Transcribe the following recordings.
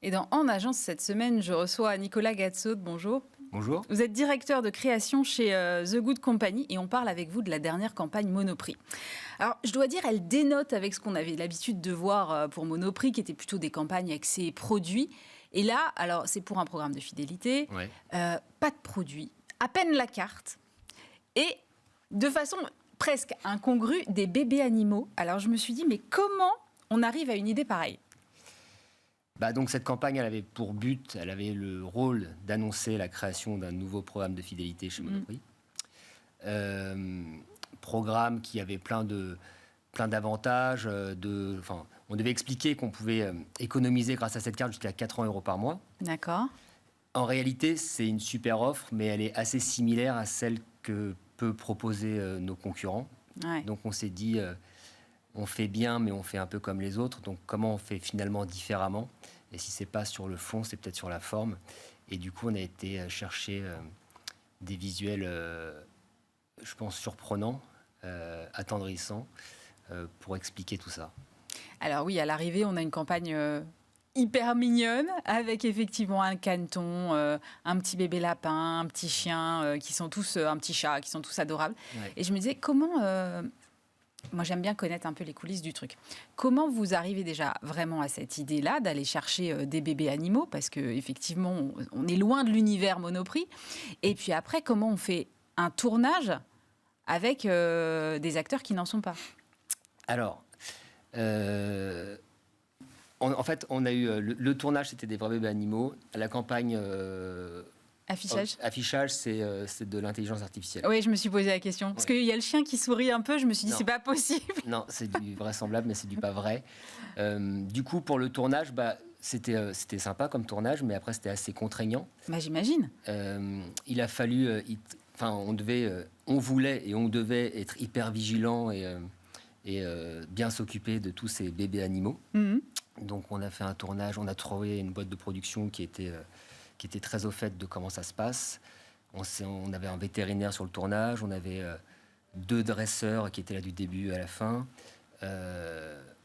Et dans En Agence cette semaine, je reçois Nicolas Gatsaud. Bonjour. Bonjour. Vous êtes directeur de création chez The Good Company et on parle avec vous de la dernière campagne Monoprix. Alors, je dois dire, elle dénote avec ce qu'on avait l'habitude de voir pour Monoprix, qui étaient plutôt des campagnes axées produits. Et là, alors c'est pour un programme de fidélité, Ouais. pas de produits, à peine la carte et de façon presque incongrue des bébés animaux. Alors je me suis dit, mais comment on arrive à une idée pareille ? Donc cette campagne, elle avait pour but, elle avait le rôle d'annoncer la création d'un nouveau programme de fidélité chez Monoprix. Programme qui avait plein d'avantages. On devait expliquer qu'on pouvait économiser grâce à cette carte jusqu'à 400 € par mois. D'accord. En réalité, c'est une super offre, mais elle est assez similaire à celle que peut proposer nos concurrents. Ouais. Donc on s'est dit, on fait bien, mais on fait un peu comme les autres. Donc comment on fait finalement différemment ? Et si c'est pas sur le fond, c'est peut-être sur la forme. Et du coup, on a été chercher des visuels, je pense, surprenants, attendrissants, pour expliquer tout ça. Alors oui, à l'arrivée, on a une campagne hyper mignonne, avec effectivement un caneton, un petit bébé lapin, un petit chien, un petit chat, qui sont tous adorables. Ouais. Et je me disais, comment... moi, j'aime bien connaître un peu les coulisses du truc. Comment vous arrivez déjà vraiment à cette idée-là d'aller chercher des bébés animaux ? Parce qu'effectivement, on est loin de l'univers Monoprix. Et puis après, comment on fait un tournage avec des acteurs qui n'en sont pas ? Alors, en fait, on a eu le tournage, c'était des vrais bébés animaux. La campagne Affichage, c'est de l'intelligence artificielle. Oui, je me suis posé la question. Parce qu'il y a le chien qui sourit un peu, je me suis dit, Non. c'est pas possible. Non, c'est du vraisemblable, mais c'est du pas vrai. Du coup, pour le tournage, c'était sympa comme tournage, mais après, c'était assez contraignant. J'imagine. Il a fallu... on voulait et on devait être hyper vigilants et bien s'occuper de tous ces bébés animaux. Mhm. Donc, on a fait un tournage, on a trouvé une boîte de production qui était très au fait de comment ça se passe. On avait un vétérinaire sur le tournage, on avait 2 dresseurs qui étaient là du début à la fin.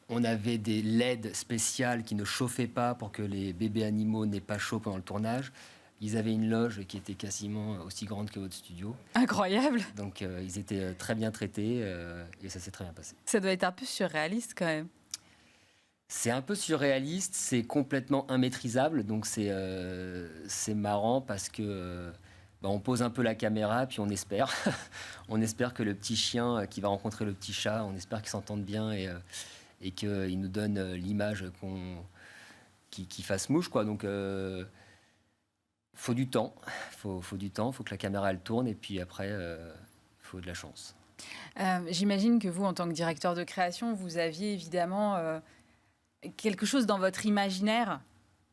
On avait des LED spéciales qui ne chauffaient pas pour que les bébés animaux n'aient pas chaud pendant le tournage. Ils avaient une loge qui était quasiment aussi grande que votre studio. Incroyable. Donc ils étaient très bien traités et ça s'est très bien passé. Ça doit être un peu surréaliste quand même. C'est un peu surréaliste, c'est complètement immaîtrisable, donc c'est marrant parce que on pose un peu la caméra puis on espère. On espère que le petit chien qui va rencontrer le petit chat, on espère qu'ils s'entendent bien et qu'ils nous donnent l'image qui fasse mouche, quoi. Donc faut du temps, faut que la caméra elle tourne et puis après faut de la chance. J'imagine que vous, en tant que directeur de création, vous aviez évidemment quelque chose dans votre imaginaire.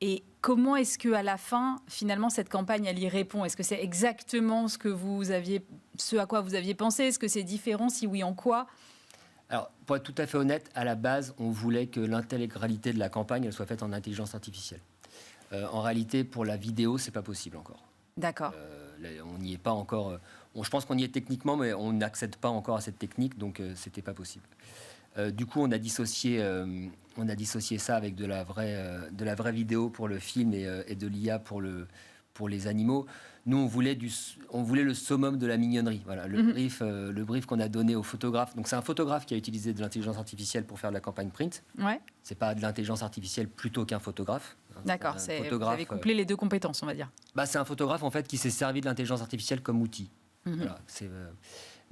Et comment est-ce qu'à la fin, finalement, cette campagne, elle y répond ? Est-ce que c'est exactement ce à quoi vous aviez pensé ? Est-ce que c'est différent ? Si oui, en quoi ? Alors, pour être tout à fait honnête, à la base, on voulait que l'intégralité de la campagne elle soit faite en intelligence artificielle. En réalité, pour la vidéo, c'est pas possible encore. D'accord. On n'y est pas encore. Je pense qu'on y est techniquement, mais on n'accède pas encore à cette technique, donc c'était pas possible. Du coup, on a dissocié ça avec de la vraie vidéo pour le film et de l'IA pour les animaux. Nous, on voulait le summum de la mignonnerie. Voilà, le brief qu'on a donné au photographe. Donc, c'est un photographe qui a utilisé de l'intelligence artificielle pour faire de la campagne print. Ouais. C'est pas de l'intelligence artificielle plutôt qu'un photographe. D'accord. Vous avez couplé les 2 compétences, on va dire. C'est un photographe en fait qui s'est servi de l'intelligence artificielle comme outil. Voilà,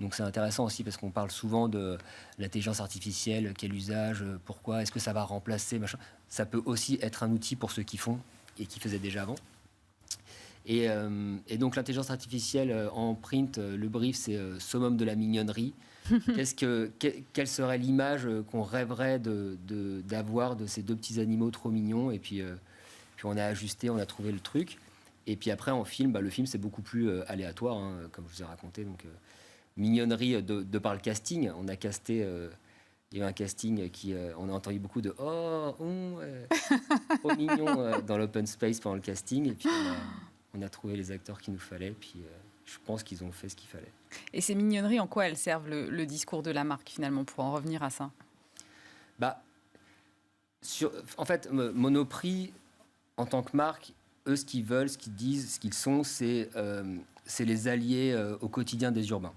donc c'est intéressant aussi parce qu'on parle souvent de l'intelligence artificielle, quel usage, pourquoi, est-ce que ça va remplacer, machin. Ça peut aussi être un outil pour ceux qui font et qui faisaient déjà avant. Et donc l'intelligence artificielle en print, le brief c'est summum de la mignonnerie. Quelle serait l'image qu'on rêverait d'avoir de ces 2 petits animaux trop mignons, et puis on a ajusté, on a trouvé le truc. Et puis après, en film, le film, c'est beaucoup plus aléatoire, comme je vous ai raconté. Donc, mignonnerie de par le casting. On a casté... il y a eu un casting on a entendu beaucoup de « Oh, trop mignon » dans l'open space pendant le casting. Et puis, on a trouvé les acteurs qu'il nous fallait. Puis, je pense qu'ils ont fait ce qu'il fallait. Et ces mignonneries, en quoi elles servent le discours de la marque, finalement, pour en revenir à ça ? En fait, Monoprix... En tant que marque, eux, ce qu'ils veulent, ce qu'ils disent, ce qu'ils sont, c'est les alliés au quotidien des urbains.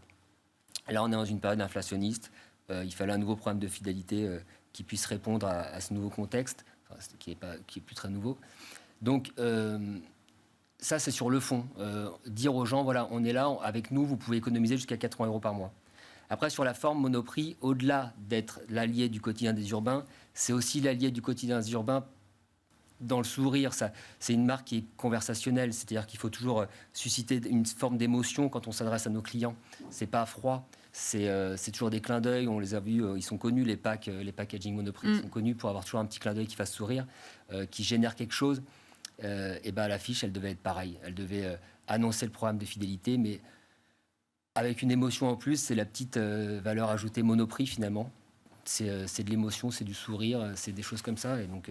Là, on est dans une période inflationniste. Il fallait un nouveau programme de fidélité qui puisse répondre à ce nouveau contexte, enfin, qui est plus très nouveau. Donc, ça, c'est sur le fond. Dire aux gens, voilà, on est là, avec nous, vous pouvez économiser jusqu'à 80 € par mois. Après, sur la forme Monoprix, au-delà d'être l'allié du quotidien des urbains, c'est aussi l'allié du quotidien des urbains dans le sourire. C'est une marque qui est conversationnelle, c'est-à-dire qu'il faut toujours susciter une forme d'émotion quand on s'adresse à nos clients. C'est pas froid, c'est toujours des clins d'œil. On les a vus, ils sont connus, les packaging Monoprix, ils sont connus pour avoir toujours un petit clin d'œil qui fasse sourire, qui génère quelque chose. Et ben l'affiche, elle devait être pareille. Elle devait annoncer le programme de fidélité, mais avec une émotion en plus. C'est la petite valeur ajoutée Monoprix finalement. C'est de l'émotion, c'est du sourire, c'est des choses comme ça. Et donc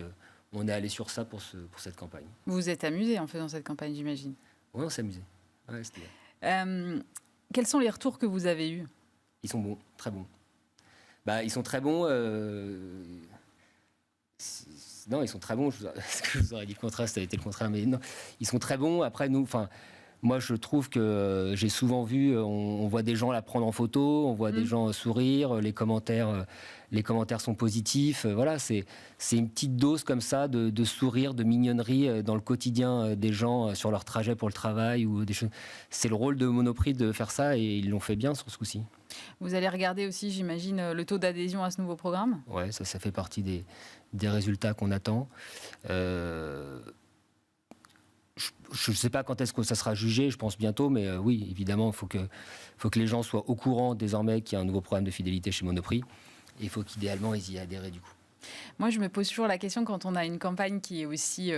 on est allé sur ça pour cette campagne. Vous vous êtes amusé en faisant cette campagne, j'imagine. Oui, on s'est amusé. Ouais, c'était bien. Quels sont les retours que vous avez eus? Ils sont bons, très bons. Ils sont très bons. Non, ils sont très bons. Est-ce que je vous aurais dit le contraire, ça a été le contraire, mais non, ils sont très bons. Après, moi, je trouve que j'ai souvent vu, on voit des gens la prendre en photo, on voit des gens sourire, les commentaires sont positifs. Voilà, c'est une petite dose comme ça de sourire, de mignonnerie dans le quotidien des gens sur leur trajet pour le travail ou des choses. C'est le rôle de Monoprix de faire ça et ils l'ont fait bien sur ce coup-ci. Vous allez regarder aussi, j'imagine, le taux d'adhésion à ce nouveau programme? Ouais, ça fait partie des résultats qu'on attend. Je ne sais pas quand est-ce que ça sera jugé, je pense bientôt, mais oui, évidemment, il faut que les gens soient au courant désormais qu'il y a un nouveau programme de fidélité chez Monoprix. Et il faut qu'idéalement, ils y adhèrent du coup. Moi, je me pose toujours la question, quand on a une campagne qui est aussi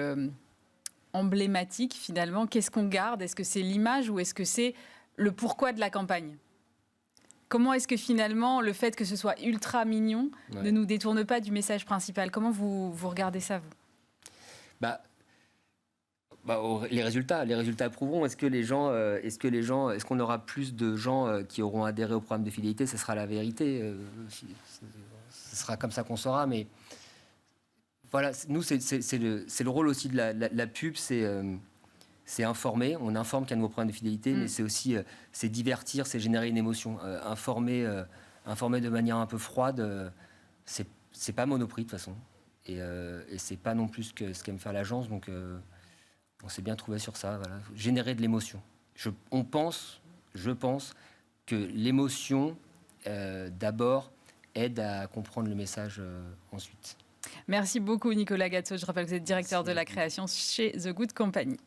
emblématique, finalement, qu'est-ce qu'on garde? Est-ce que c'est l'image ou est-ce que c'est le pourquoi de la campagne? Comment est-ce que finalement, le fait que ce soit ultra mignon ne nous détourne pas du message principal? Comment vous regardez ça, vous? Les résultats prouveront. Est-ce qu'on aura plus de gens qui auront adhéré au programme de fidélité? Ce sera la vérité. Ce sera comme ça qu'on saura. Mais voilà, nous, c'est le rôle aussi de la pub, c'est informer. On informe qu'il y a un nouveau programme de fidélité, mais c'est aussi c'est divertir, c'est générer une émotion. Informer de manière un peu froide, c'est pas Monoprix de toute façon. Et c'est pas non plus ce qu'aime faire l'agence. Donc on s'est bien trouvé sur ça, voilà. Générer de l'émotion. Je pense que l'émotion, d'abord, aide à comprendre le message ensuite. Merci beaucoup, Nicolas Gatso. Je rappelle que vous êtes directeur de la création chez The Good Company.